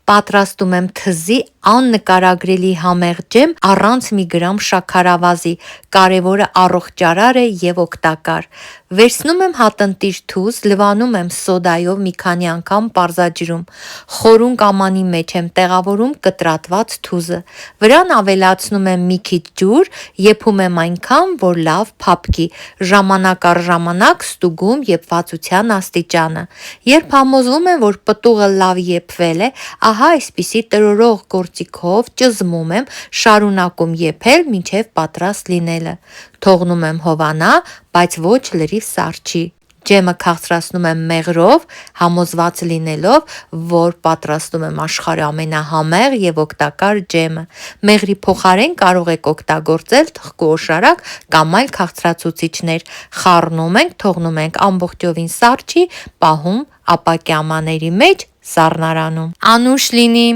Պատրաստում եմ թզի աննկարագրելի համեղ ջեմ առանց մի գրամ շաքարավազի, կարևորը առողջարար է և օգտակար։ Վերցնում եմ հատնտիր թուզ, լվանում եմ սոդայով մի քանի անգամ պարզաջրում։ Խորուն կամանի մեջ եմ տեղավորում կտրատված թուզը։ Վրան ավելացնում եմ մի քիչ ջուր, եփում եմ այնքան, որ լավ փափկի, ժամանակ առ ժամանակ ստուգում եփվածության աստիճանը։ Երբ համոզվում եմ, որ պտուղը լավ եփվել է, ահա այսպիսի տրորող գործիքով ճզմում եմ, շարունակում եփել մինչև պատրաստ լինելը։ Թողնում եմ հովանա, բայց ոչ լրիվ սառչի։ Ջեմը քաղցրացնում եմ մեղրով, համոզված լինելով, որ պատրաստում եմ աշխարհի ամենահամեղ և օգտակար ջեմը։ Մեղրի փոխարեն կարող եք օգտագործել թխկու օշարակ կամ այլ քաղցրացուցիչներ։ Խառնում ենք, թողնում ենք ամբողջովին սառչի, պահում ապակյամաների մեջ սառնարանում։ Անուշ լինի։